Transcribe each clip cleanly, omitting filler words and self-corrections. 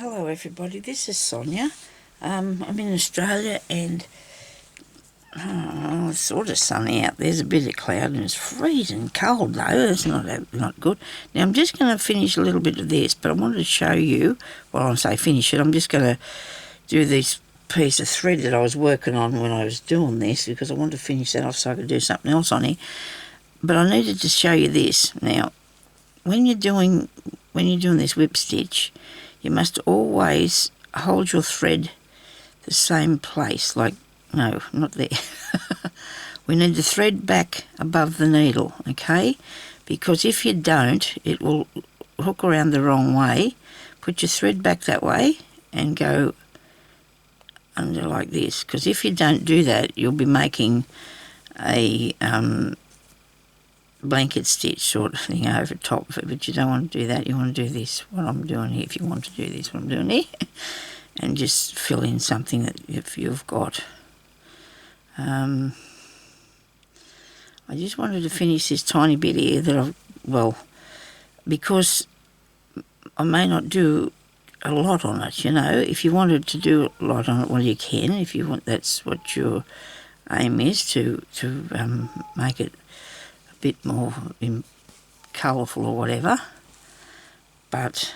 Hello everybody, this is Sonya. I'm in Australia and it's sort of sunny out. There's a bit of cloud and it's freezing cold though. It's not good. Now I'm just going to finish a little bit of this, but I wanted to show you, well I say finish it, I'm just going to do this piece of thread that I was working on when I was doing this because I wanted to finish that off so I could do something else on it. But I needed to show you this. Now, when you're doing this whip stitch, you must always hold your thread the same place, like, no, not there. We need the thread back above the needle, okay? Because if you don't, it will hook around the wrong way. Put your thread back that way and go under like this. Because if you don't do that, you'll be making a blanket stitch sort of thing over top of it, but you don't want to do that. You want to do this, what I'm doing here, if you want to do this, what I'm doing here, and just fill in something that if you've got. I just wanted to finish this tiny bit here that because I may not do a lot on it, you know. If you wanted to do a lot on it, well, you can. If you want, that's what your aim is, to make it bit more colourful or whatever, but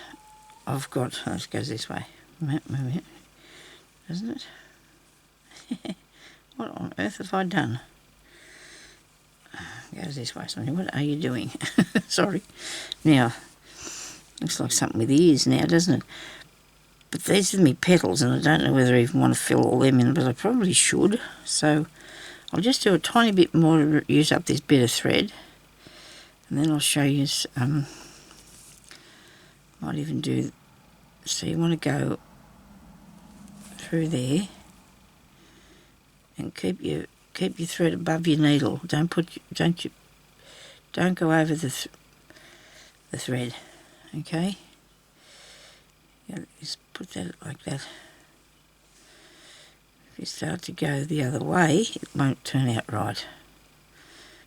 I've got, it goes this way, doesn't it? What on earth have I done? It goes this way, Sonia, what are you doing? Sorry. Now, looks like something with ears now, doesn't it? But these are my petals and I don't know whether I even want to fill all them in, but I probably should, so I'll just do a tiny bit more to use up this bit of thread, and then I'll show you. Might even do. So you want to go through there, and keep your thread above your needle. Don't go over the thread. Okay. Just put that like that. If you start to go the other way, it won't turn out right.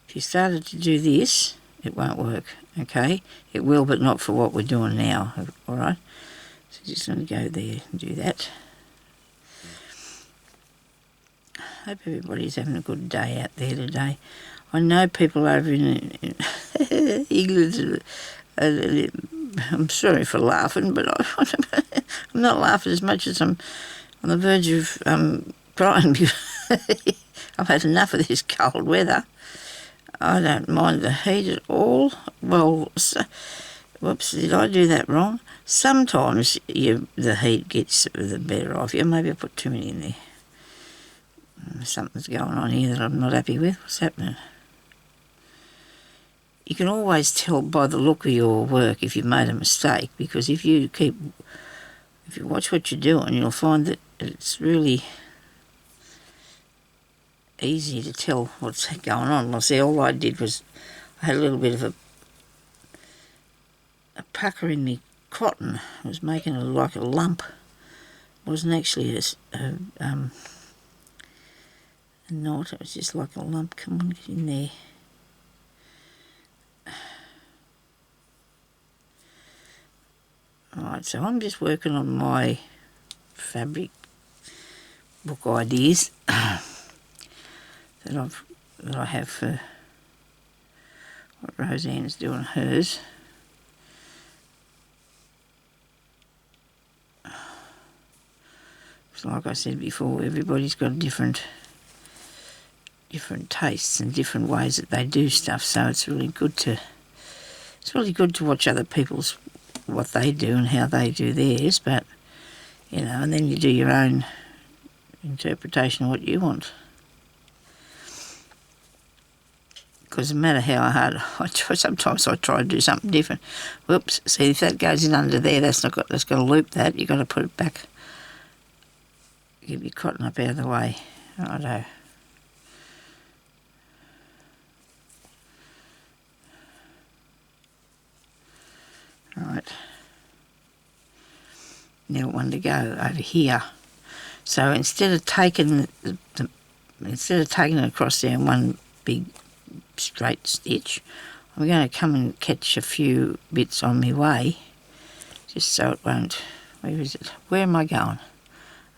If you started to do this, it won't work, okay? It will, but not for what we're doing now, all right? So just going to go there and do that. Hope everybody's having a good day out there today. I know people over in England, I'm sorry for laughing, but I'm not laughing as much as I'm on the verge of crying because I've had enough of this cold weather. I don't mind the heat at all. Well, whoops, did I do that wrong? Sometimes the heat gets the better of you. Maybe I put too many in there. Something's going on here that I'm not happy with. What's happening? You can always tell by the look of your work if you've made a mistake, because if you watch what you're doing, you'll find that it's really easy to tell what's going on. Well, see, all I did was I had a little bit of a pucker in me cotton. I was making it like a lump. It wasn't actually a knot. It was just like a lump. Come on, get in there. Alright, so I'm just working on my fabric book ideas that I have for what Roseanne's doing hers. So like I said before, everybody's got different tastes and different ways that they do stuff, so it's really good to watch other people's what they do and how they do theirs, but you know, and then you do your own interpretation of what you want. Because no matter how hard I try, sometimes I try to do something different. Whoops! See, if that goes in under there, that's got to loop that. You've got to put it back. Get your cotton up out of the way. Righto. Right. Now one to go over here. So instead of taking it across there in one big straight stitch, I'm going to come and catch a few bits on my way, just so it won't Where is it? Where am I going?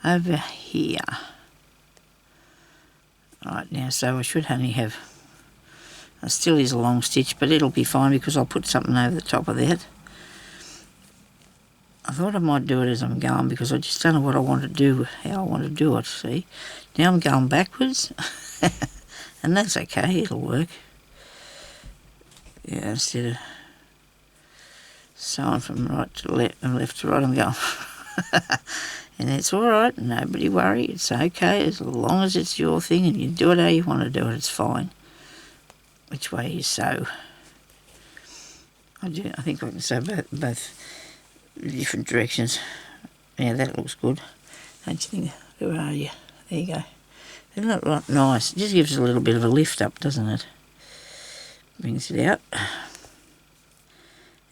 Over here. Right now, so I should only have... It still is a long stitch, but it'll be fine because I'll put something over the top of that. I thought I might do it as I'm going because I just don't know what I want to do, how I want to do it, see. Now I'm going backwards, and that's okay, it'll work. Yeah, instead of sewing from right to left and left to right, I'm going. And it's all right, nobody worry, it's okay, as long as it's your thing and you do it how you want to do it, it's fine. Which way you sew. I think I can sew both different directions. Yeah, that looks good. Don't you think? Where are you? There you go. Isn't that right? Nice? It just gives it a little bit of a lift up, doesn't it? Brings it out.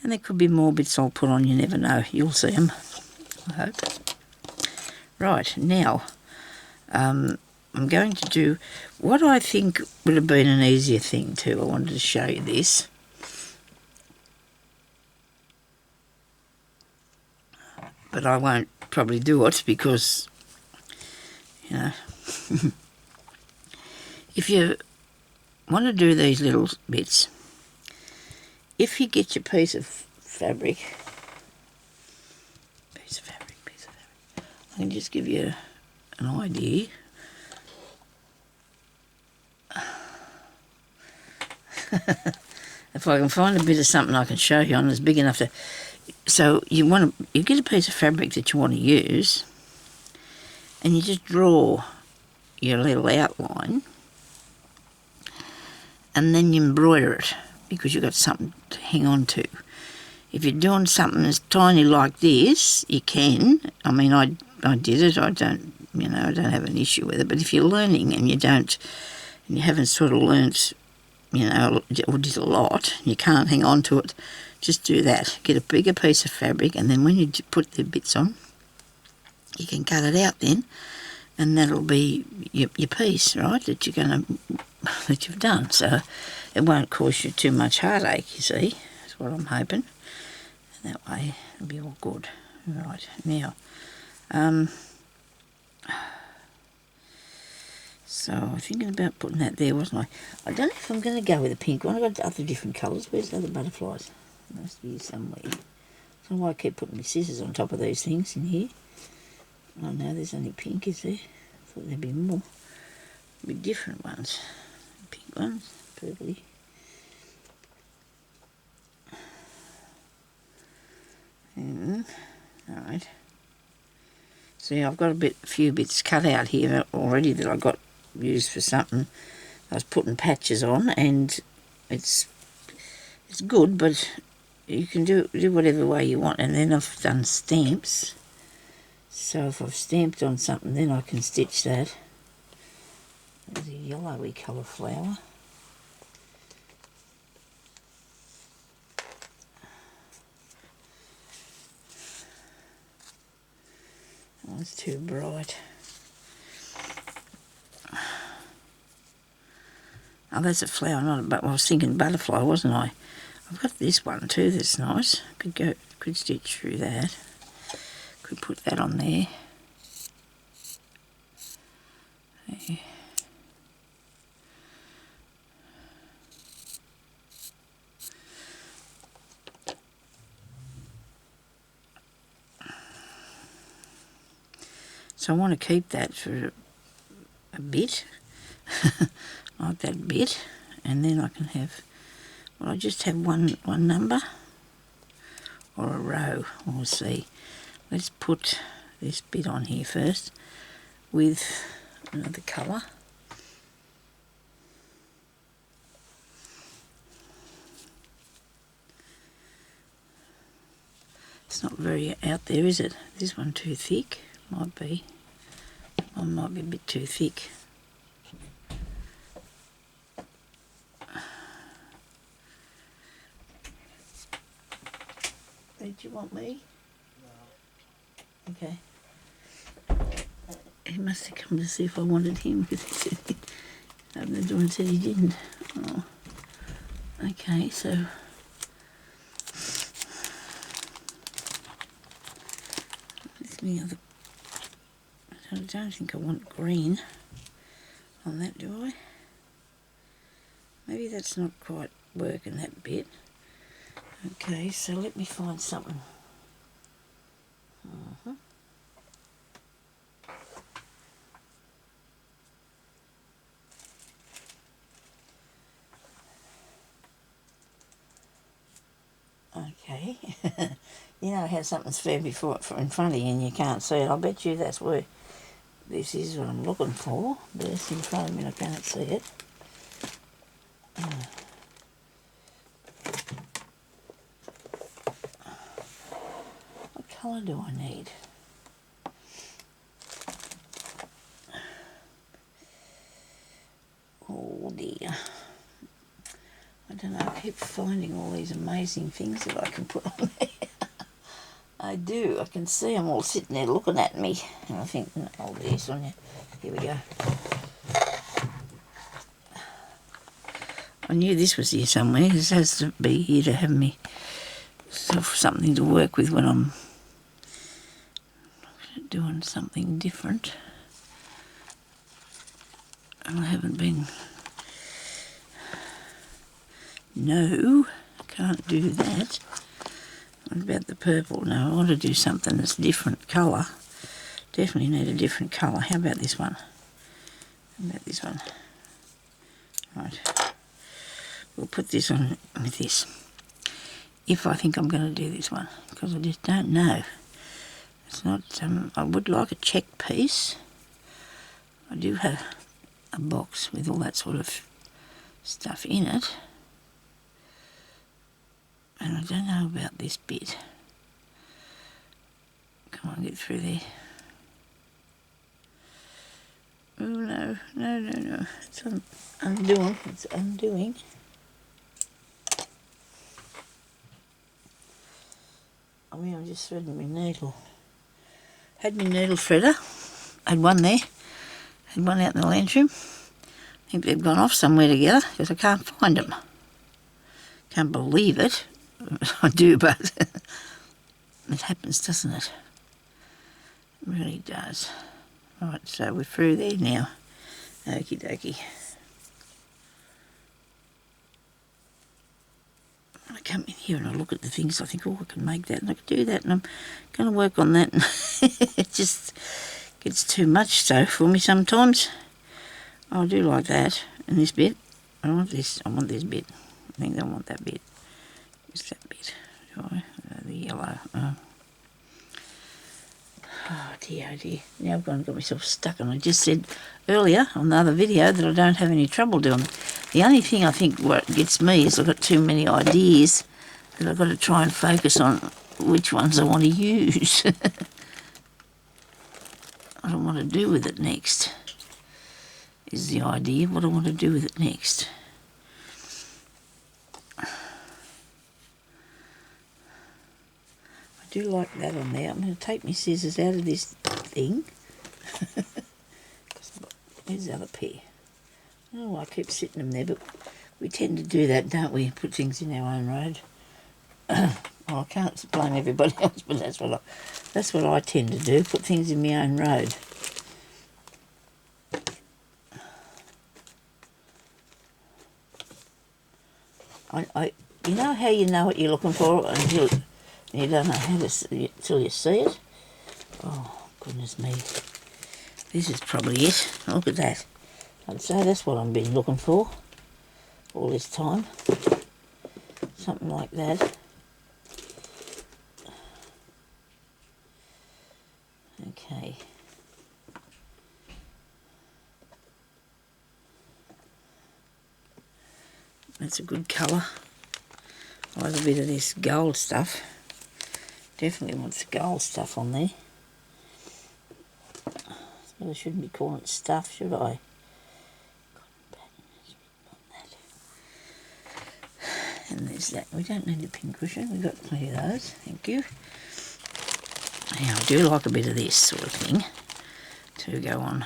And there could be more bits I'll put on, you never know. You'll see them, I hope. Right, now, I'm going to do what I think would have been an easier thing too. I wanted to show you this. But I won't probably do it because, you know, if you want to do these little bits, if you get your piece of fabric, I can just give you an idea. If I can find a bit of something I can show you on that's big enough to... So you get a piece of fabric that you want to use, and you just draw your little outline, and then you embroider it because you've got something to hang on to. If you're doing something as tiny like this, you can. I mean, I did it. I don't have an issue with it. But if you're learning and you haven't sort of learnt, or did a lot, you can't hang on to it, just do that. Get a bigger piece of fabric, and then when you put the bits on, you can cut it out then, and that'll be your piece, right, that you've done. So it won't cause you too much heartache, you see. That's what I'm hoping. And that way it'll be all good. Right, now, so I'm thinking about putting that there, wasn't I? I don't know if I'm going to go with a pink one. I've got other different colours. Where's the other butterflies? They must be somewhere. I don't know why I keep putting my scissors on top of these things in here. Oh no, there's only pink, is there? I thought there'd be more. Be different ones. Pink ones, purpley. Alright. See, I've got a few bits cut out here already that I got used for something. I was putting patches on, and it's good, but you can do whatever way you want. And then I've done stamps. So if I've stamped on something, then I can stitch that. There's a yellowy colour flower. Oh, it's too bright. Oh, that's a flower, not a butterfly. I was thinking butterfly, wasn't I? I've got this one too that's nice. Could stitch through that. Could put that on there. There. So I want to keep that for a bit, like that bit, and then I can have, well, I just have one number or a row. We'll see. Let's put this bit on here first with another colour. It's not very out there, is it? This one too thick? Might be. One might be a bit too thick. Did you want me? No. Okay. He must have come to see if I wanted him, because he said the door and said he didn't. Oh. Okay, so any other. I don't think I want green on that, do I? Maybe that's not quite working that bit. Okay, so let me find something. Okay. You know how something's fair before in front of you and you can't see it. I bet you that's where this is what I'm looking for. But it's in front of me and I can't see it. What colour do I need? Oh dear. I don't know, I keep finding all these amazing things that I can put on there. I do, I can see them all sitting there looking at me. And I think, oh dear, Sonya, here we go. I knew this was here somewhere. This has to be here to have me something to work with when I'm doing something different. And I haven't been... No, can't do that. What about the purple? No, I want to do something that's different colour. Definitely need a different colour. How about this one? How about this one? Right. We'll put this on with this. If I think I'm going to do this one, because I just don't know. It's not. I would like a check piece. I do have a box with all that sort of stuff in it. And I don't know about this bit. Come on, get through there. Oh no, no, no, no. It's undoing. It's undoing. I mean, I'm just threading my needle. Had my needle threader. Had one there. Had one out in the lounge room. I think they've gone off somewhere together because I can't find them. Can't believe it. I do, but it happens, doesn't it? It really does. Right, so we're through there now. Okie dokie. I come in here and I look at the things, I think, oh, I can make that and I can do that, and I'm going to work on that. And it just gets too much so for me sometimes. I do like that. And this bit, I want this bit. I think I want that bit. Just that bit. The yellow. Oh dear, oh dear. Now I've got myself stuck, and I just said earlier on the other video that I don't have any trouble doing it. The only thing I think what gets me is I've got too many ideas that I've got to try and focus on which ones I want to use. What I want to do with it next is the idea, what I want to do with it next. I do like that on there. I'm going to take my scissors out of this thing. Where's the other pair? Oh, I keep sitting them there, but we tend to do that, don't we? Put things in our own road. Well, I can't blame everybody else, but that's what I tend to do. Put things in my own road. You know how you know what you're looking for until you don't know how to see it till you see it? Oh, goodness me. This is probably it. Look at that. I'd say that's what I've been looking for all this time. Something like that. Okay. That's a good colour. I like a bit of this gold stuff. Definitely wants the gold stuff on there. I shouldn't be calling it stuff, should I? And there's that. We don't need a pincushion. We've got plenty of those. Thank you. Now, I do like a bit of this sort of thing to go on.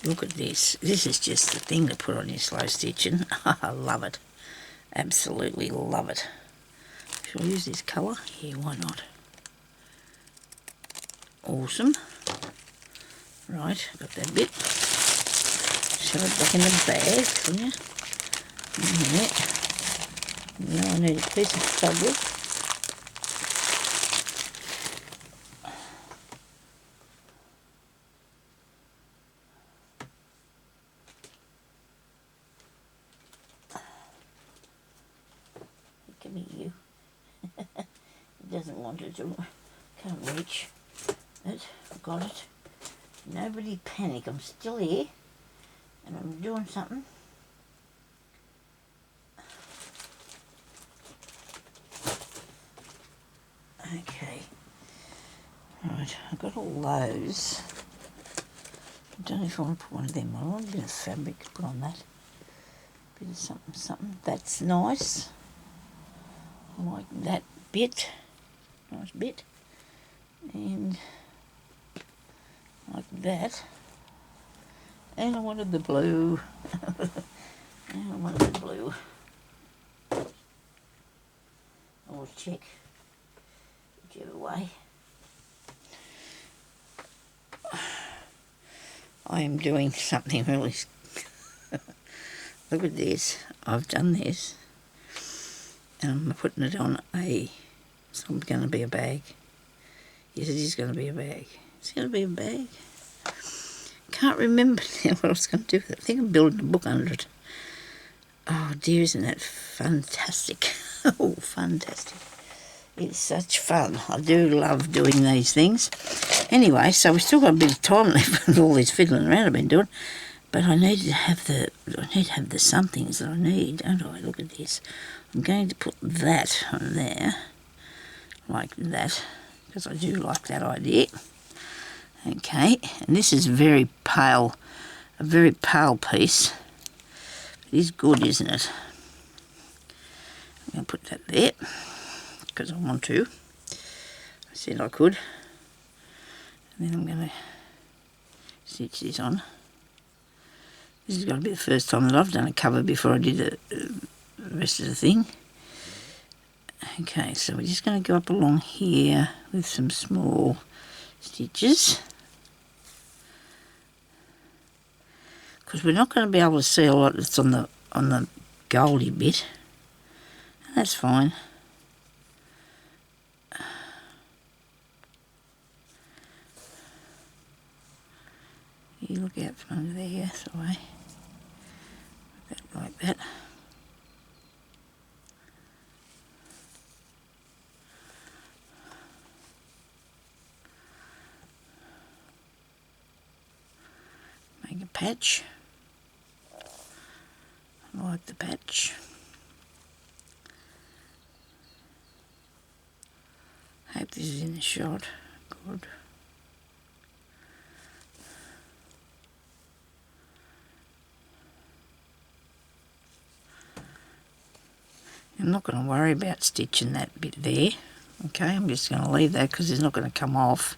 Look at this. This is just the thing to put on your slow stitching. I love it. Absolutely love it. Shall I use this colour? Yeah, why not? Awesome. Right, got that bit. Shove it back in the bag, Sonya. Now I need a piece of fabric. Come here, you. It doesn't want it to. Can't reach it. I've got it. Nobody panic. I'm still here, and I'm doing something. Okay. Right, I've got all those. I don't know if I want to put one of them on. I want a bit of fabric to put on that. A bit of something, something. That's nice. I like that bit. Nice bit. And like that. And I wanted the blue. And I wanted the blue. I'll check whichever way. I am doing something really. Look at this. I've done this. And I'm putting it on it's not going to be a bag. Yes, it is going to be a bag. It's going to be a bag. Can't remember now what I was going to do with it. I think I'm building a book under it. Oh dear, isn't that fantastic? Oh, fantastic. It's such fun. I do love doing these things. Anyway, so we've still got a bit of time left with all this fiddling around I've been doing. But I need to have the somethings that I need, don't I? Look at this. I'm going to put that on there, like that, because I do like that idea. Okay, and this is a very pale piece. It is good, isn't it? I'm going to put that there, because I want to. I said I could. And then I'm going to stitch this on. This has got to be the first time that I've done a cover before I did the rest of the thing. Okay, so we're just going to go up along here with some small stitches. Because we're not going to be able to see a lot that's on the goldy bit. And that's fine. You look out from under there, yes, away. Like that. Make a patch. I like the patch. Hope this is in the shot. Good. I'm not going to worry about stitching that bit there. Okay, I'm just going to leave that because it's not going to come off.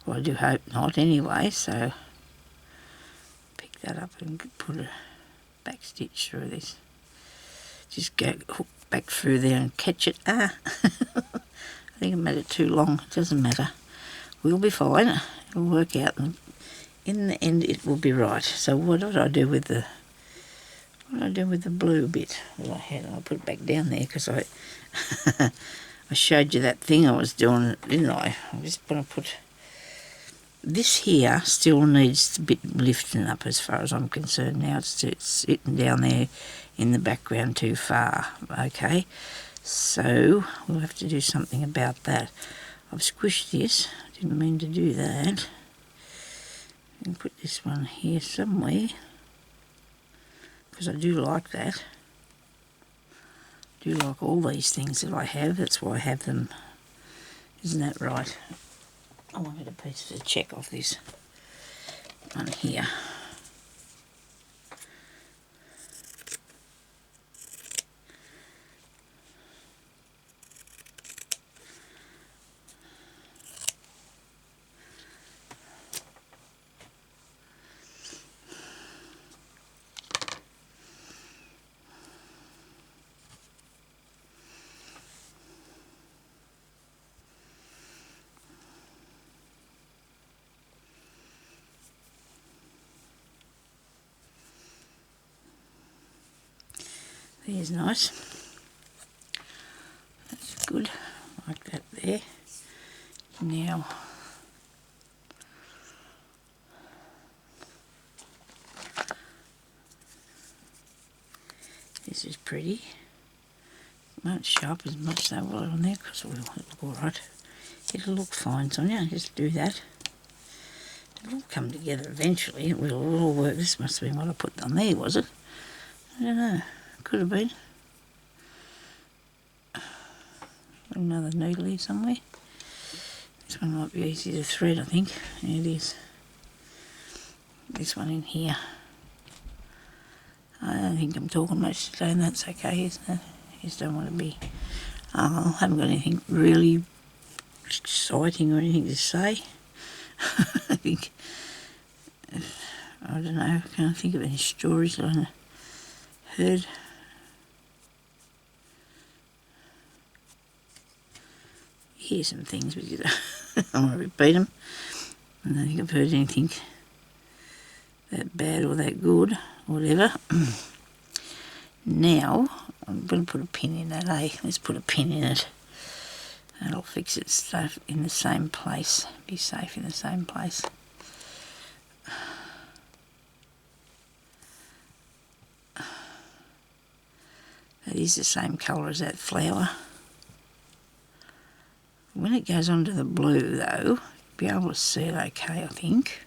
Well, I do hope not anyway, so pick that up and put a back stitch through this. Just go hook back through there and catch it. I think I made it too long. It doesn't matter. We'll be fine. It'll work out, and in the end it will be right. So what did I do with the blue bit that I had? I'll put it back down there because I I showed you that thing I was doing, didn't I? I'm just going to put this here. Still needs a bit lifting up as far as I'm concerned. Now it's sitting down there in the background too far. Okay, so we'll have to do something about that. I've squished this. Didn't mean to do that. And put this one here somewhere because I do like that. I do like all these things that I have. That's why I have them. Isn't that right? I wanted a piece to check off this one here. There's nice. That's good, like that there. Now, this is pretty. Won't show up as much though while on there because it will look alright. It'll look fine, Sonya, just do that. It'll all come together eventually. It will all work. This must have been what I put on there, was it? I don't know. Could have been. Another needle here somewhere. This one might be easy to thread, I think. Yeah, it is. This one in here. I don't think I'm talking much today, and that's okay, isn't it? I just don't want to be... I haven't got anything really exciting or anything to say. I think... I don't know, I can't think of any stories that I heard. Hear some things, but I don't want to repeat them. I don't think I've heard anything that bad or that good, whatever. Now, I'm going to put a pin in that, eh? Let's put a pin in it. That'll fix its stuff in the same place. Be safe in the same place. That is the same colour as that flower. When it goes onto the blue though, you'll be able to see it okay, I think.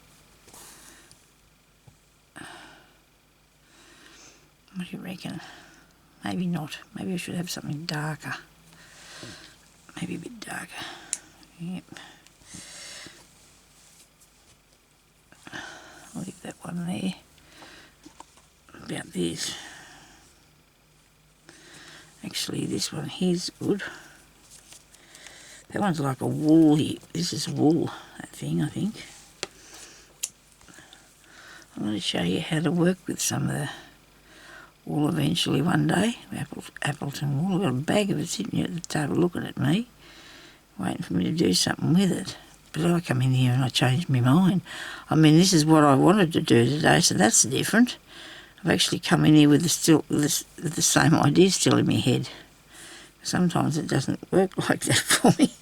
What do you reckon? Maybe not. Maybe I should have something darker. Maybe a bit darker. Yep. I'll leave that one there. About this. Actually, this one here's good. That one's like a wool here. This is wool, that thing, I think. I'm going to show you how to work with some of the wool eventually one day. Appleton wool. I've got a bag of it sitting here at the table looking at me, waiting for me to do something with it. But I come in here and I changed my mind. I mean, this is what I wanted to do today, so that's different. I've actually come in here with the same idea still in my head. Sometimes it doesn't work like that for me.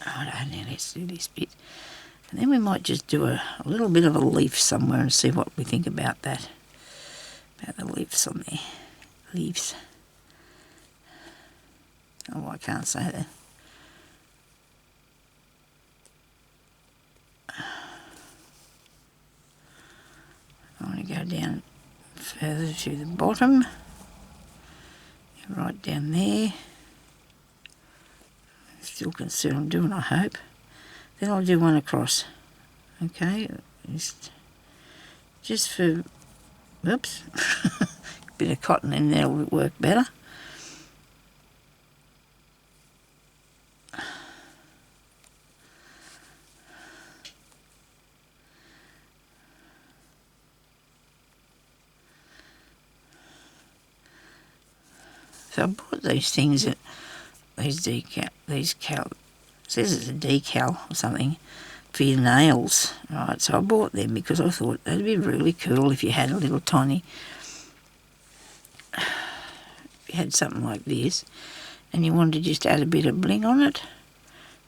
Oh, now let's do this bit. And then we might just do a little bit of a leaf somewhere and see what we think about that. About the leaves on there. Leaves. Oh, I can't say that. I want to go down further to the bottom. Right down there. Still can see what I'm doing, I hope. Then I'll do one across. Okay, just for, whoops, a bit of cotton in there will work better. So I bought these things at these says it's a decal or something for your nails, right? So I bought them because I thought that'd be really cool if you had a little tiny, if you had something like this and you wanted to just add a bit of bling on it,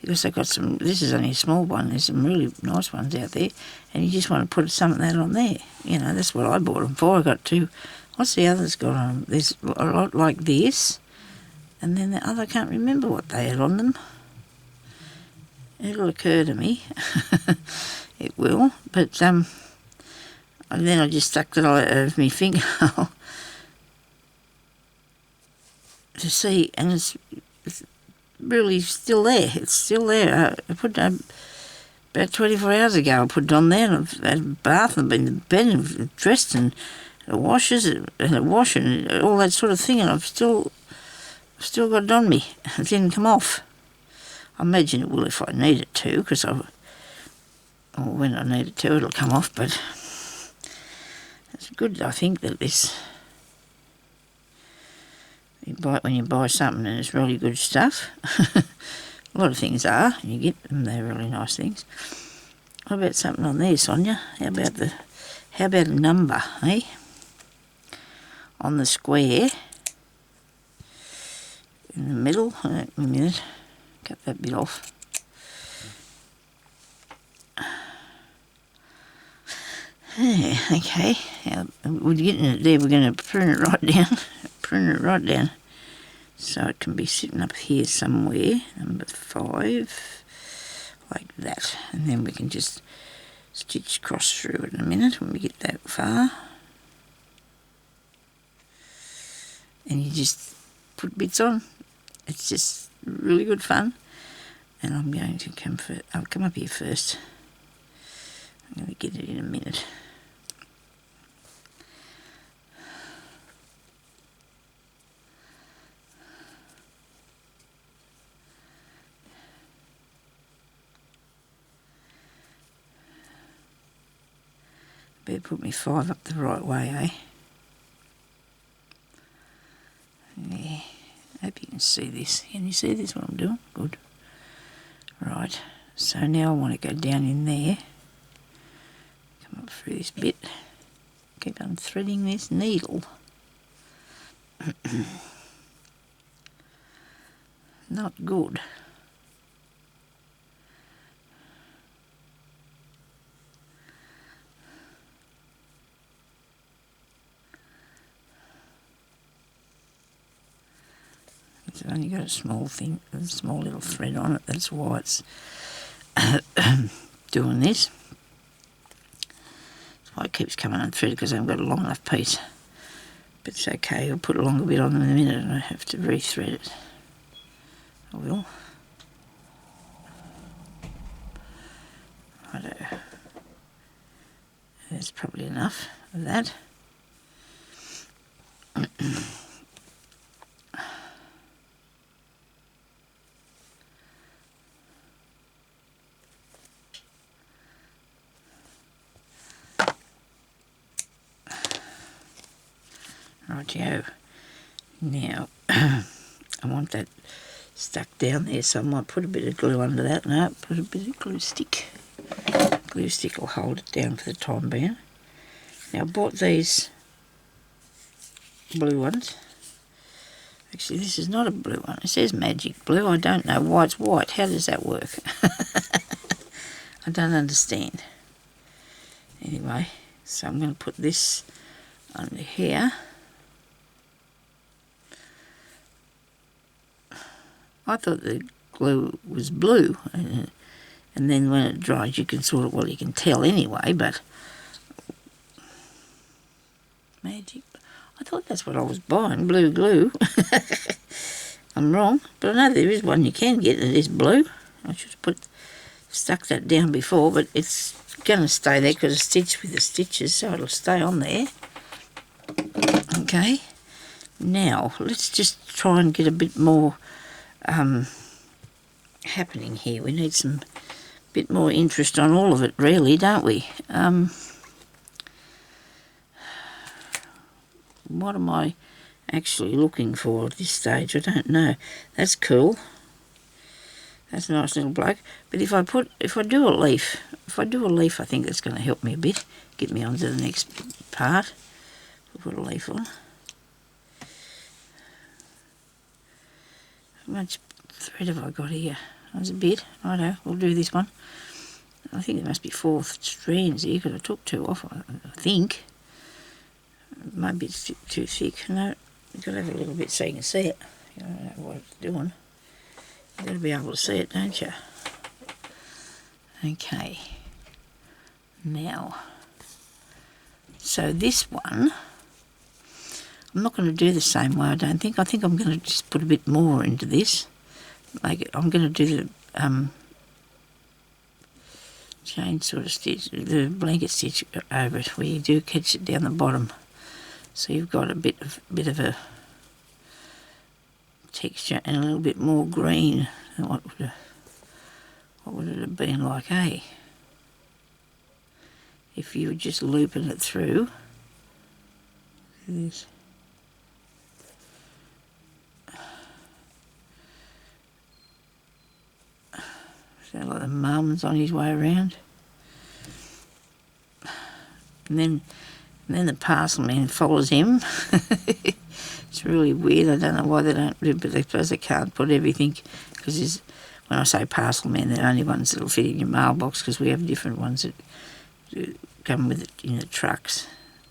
because I got some, this is only a small one, there's some really nice ones out there, and you just want to put some of that on there. You know, that's what I bought them for. I got two, what's the others got on them? There's a lot like this, and then the other, I can't remember what they had on them. It'll occur to me. It will. But and then I just stuck it out of my finger to see, and it's really still there. It's still there. I put it about 24 hours ago. I put it on there, and I've had a bath and been in bed and dressed and washes and a wash and all that sort of thing, and I've still got it on me. It didn't come off. I imagine it will if I need it to, because when I need it to, it'll come off. But it's good, I think, that this, when you buy something and it's really good stuff. A lot of things are, and you get them, they're really nice things. What about something on there, Sonya? How about a number, eh? on the square in the middle. A minute, cut that bit off. Yeah, okay, we're getting it there. We're going to prune it right down, so it can be sitting up here somewhere, number 5, like that, and then we can just stitch across through it in a minute when we get that far. And you just put bits on. It's just really good fun. And I'm going to I'll come up here first. I'm going to get it in a minute. Better put me 5 up the right way, eh? Yeah. Hope you can see this. Can you see this, what I'm doing? Good. Right. So now I want to go down in there. Come up through this bit. Keep on threading this needle. Not good. It's only got a small little thread on it. That's why it's doing this. That's why it keeps coming unthreaded, because I haven't got a long enough piece. But it's okay. I'll put a longer bit on in a minute, and I have to rethread it. I will. Righto. That's probably enough of that. Rightio. Now, I want that stuck down there, so I might put a bit of glue under that. No, put a bit of glue stick. Glue stick will hold it down for the time being. Now, I bought these blue ones. Actually, this is not a blue one. It says magic blue. I don't know why it's white. How does that work? I don't understand. Anyway, so I'm going to put this under here. I thought the glue was blue, and then when it dries you can you can tell anyway, but magic. I thought that's what I was buying, blue glue. I'm wrong, but I know there is one you can get that is blue. I should have stuck that down before, but it's going to stay there because it's stitched with the stitches, so it'll stay on there. Okay, now let's just try and get a bit more happening here. We need some bit more interest on all of it, really, don't we? What am I actually looking for at this stage? I don't know. That's cool. That's a nice little bloke. But if I do a leaf, I think that's going to help me a bit. Get me on to the next part. I'll put a leaf on. How much thread have I got here? There's a bit. Righto, we'll do this one. I think there must be 4 strands here because I took 2 off, I think. Maybe it's too thick. No, you've got to have a little bit so you can see it. You don't know what it's doing. You've got to be able to see it, don't you? Okay. Now, so this one, I'm not going to do the same way, I don't think. I think I'm going to just put a bit more into this. I'm going to do the chain sort of stitch, the blanket stitch over it, where you do catch it down the bottom. So you've got a bit of a texture and a little bit more green than what would it have been like, eh? If you were just looping it through. This. Sounds like the mum's on his way around. And then And then the parcel man follows him. It's really weird. I don't know why they don't do, but I suppose they can't put everything, because when I say parcel man, they're only ones that'll fit in your mailbox, because we have different ones that come with it in the trucks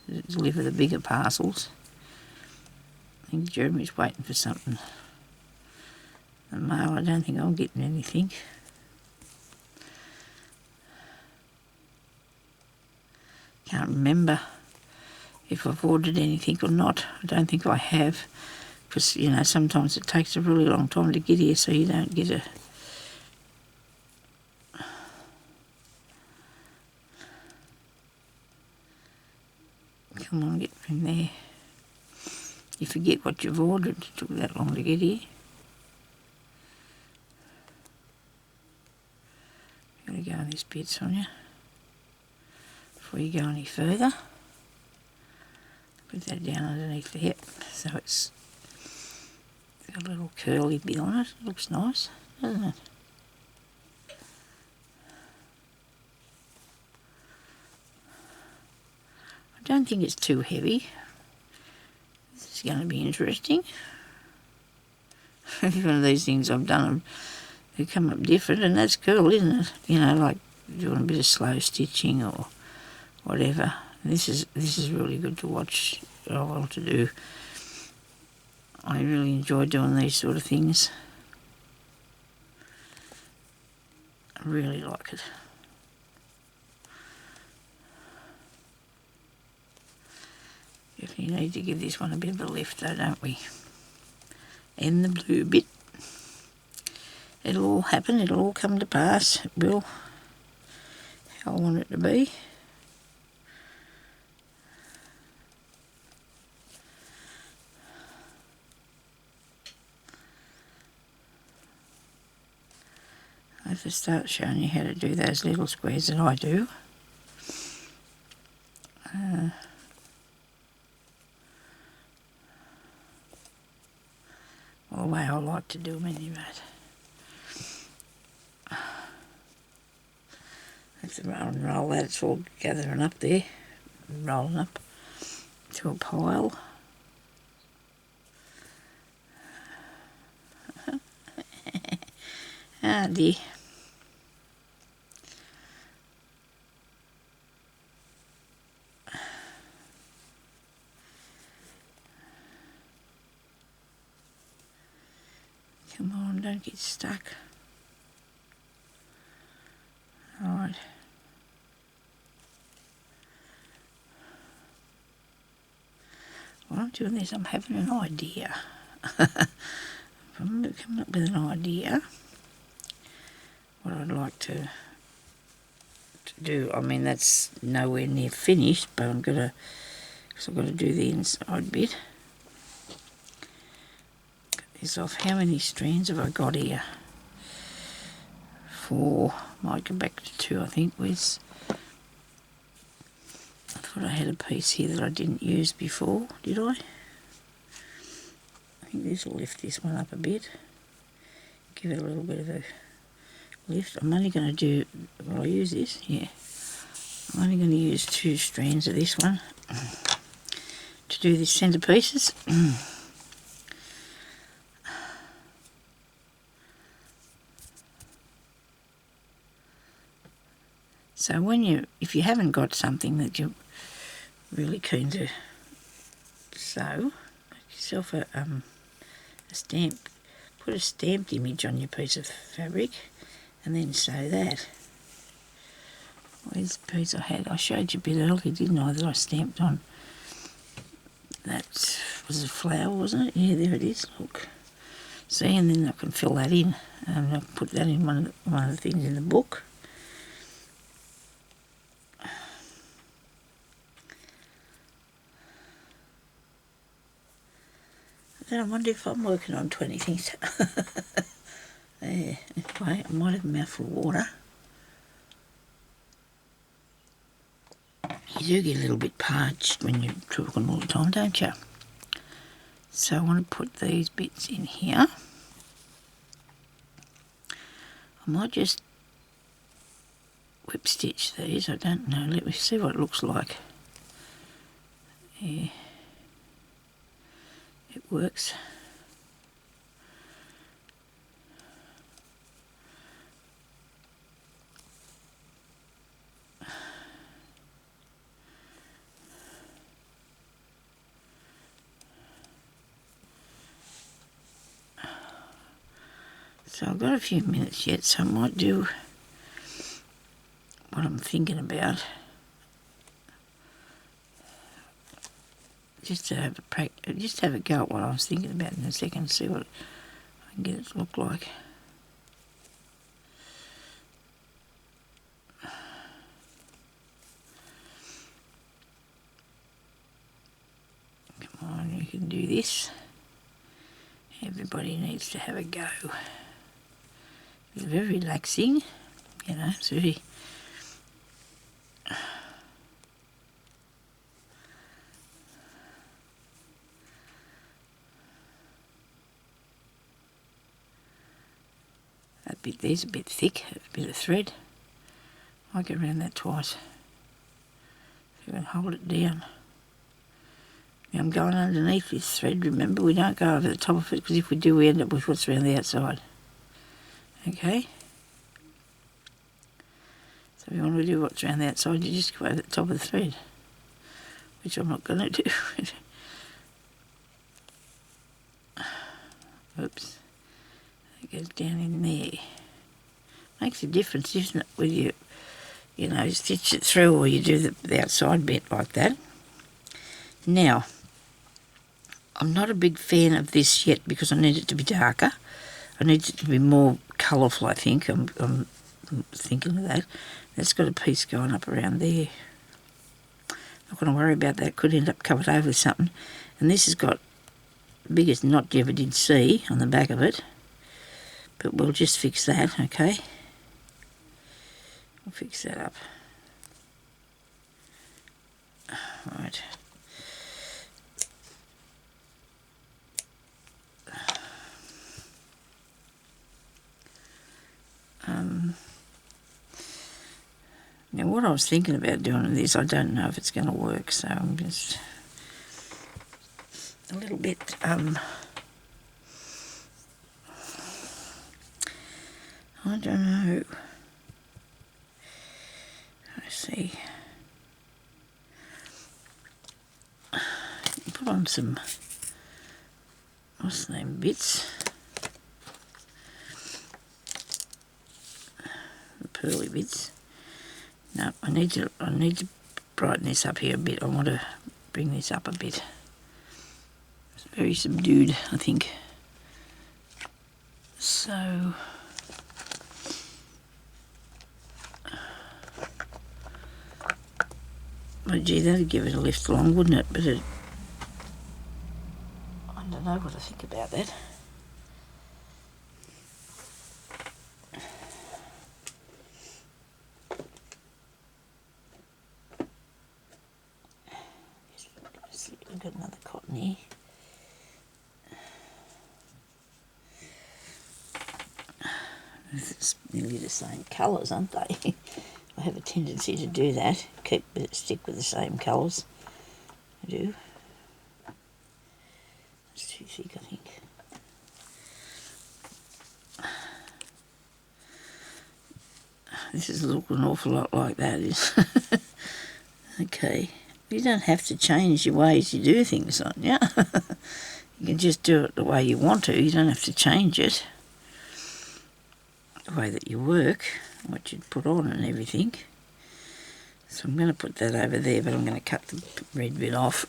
that deliver the bigger parcels. I think Jeremy's waiting for something. The mail, I don't think I'm getting anything. Can't remember if I've ordered anything or not. I don't think I have, because, you know, sometimes it takes a really long time to get here, so you don't get a... Come on, get in there. You forget what you've ordered. It took that long to get here. You've got to go on this bit, Sonya, before you go any further. Put that down underneath the hip, so it's got a little curly bit on it. It looks nice, doesn't it? I don't think it's too heavy. This is going to be interesting. One of these things I've done, they come up different, and that's cool, isn't it? You know, like doing a bit of slow stitching or whatever. This is really good to watch, or to do. I really enjoy doing these sort of things. I really like it. Definitely need to give this one a bit of a lift though, don't we? And the blue bit. It'll all happen, it'll all come to pass. It will. How I want it to be. I have to start showing you how to do those little squares that I do. Well, the way I like to do them anyway. That's the roll and roll, that's all gathering up there, rolling up to a pile. Ah dear. Come on, don't get stuck. Alright. While I'm doing this, I'm having an idea. I'm coming up with an idea. What I'd like to do. I mean, that's nowhere near finished, but I'm gonna, because I've got to do the inside bit. Cut this off. How many strands have I got here? 4. Might go back to 2, I think. I thought I had a piece here that I didn't use before, did I? I think this will lift this one up a bit. Give it a little bit of a lift. I'm only going to do, will I use this? Yeah. I'm only going to use 2 strands of this one to do these centerpieces. So if you haven't got something that you're really keen to sew, make yourself a stamp. Put a stamped image on your piece of fabric and then sew that. Where's the piece I had? I showed you a bit earlier, didn't I, that I stamped on. That was a flower, wasn't it? Yeah, there it is, look. See, and then I can fill that in. And I'll put that in one of the things in the book. Then I wonder if I'm working on 20 things. There, anyway, I might have a mouthful of water. You do get a little bit parched when you're talking all the time, don't you? So I want to put these bits in here. I might just whip stitch these, I don't know. Let me see what it looks like. Yeah, it works. So I've got a few minutes yet, so I might do what I'm thinking about. Just to have a go at what I was thinking about in a second, see what I can get it to look like. Come on, you can do this. Everybody needs to have a go. It's very relaxing, you know, it's very... That bit there's a bit thick, a bit of thread. I'll go around that twice. So you can hold it down. Now I'm going underneath this thread, remember, we don't go over the top of it, because if we do, we end up with what's around the outside. Okay? So if you want to do what's around the outside, you just go over the top of the thread, which I'm not going to do. Oops. It goes down in there. Makes a difference, doesn't it, whether you know, stitch it through or you do the outside bit like that. Now, I'm not a big fan of this yet because I need it to be darker. I need it to be more colourful, I think. I'm thinking of that. That's got a piece going up around there. Not going to worry about that. Could end up covered over with something. And this has got the biggest knot you ever did see on the back of it. But we'll just fix that, okay? We'll fix that up. Right. Now what I was thinking about doing with this, I don't know if it's going to work, so I'm just a little bit I don't know. Let's see. Put on some, what's the name, bits. The pearly bits. No, I need to brighten this up here a bit. I want to bring this up a bit. It's very subdued, I think. So well, gee, that'd give it a lift along, wouldn't it? But I don't know what I think about that. I've got another cotton here. It's nearly the same colours, aren't they? I have a tendency to do that, stick with the same colours. I do. It's too thick, I think. This is looking an awful lot like that. Okay. You don't have to change your ways you do things, Sonya. You can just do it the way you want to. You don't have to change it. The way that you work, what you put on and everything. So I'm going to put that over there, but I'm going to cut the red bit off.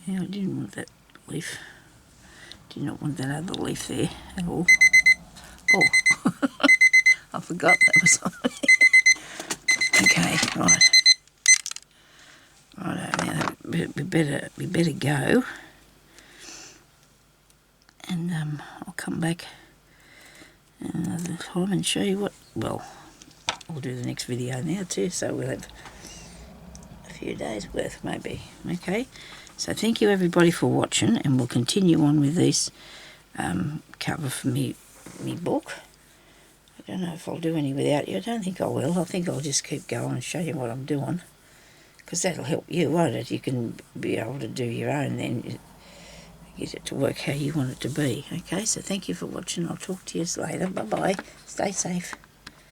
Yeah, I didn't want that leaf. Did not want that other leaf there at all. Oh, I forgot that was on there. Okay, right. Righto, now we better go. And I'll come back another time and show you what, well, I'll do the next video now too, so we'll have a few days worth maybe. Okay, so thank you everybody for watching, and we'll continue on with this cover for me book. I don't know if I'll do any without you. I don't think I will. I think I'll just keep going and show you what I'm doing, because that'll help you, won't it? You can be able to do your own then, get it to work how you want it to be. Okay, so thank you for watching. I'll talk to you later. Bye-bye. Stay safe.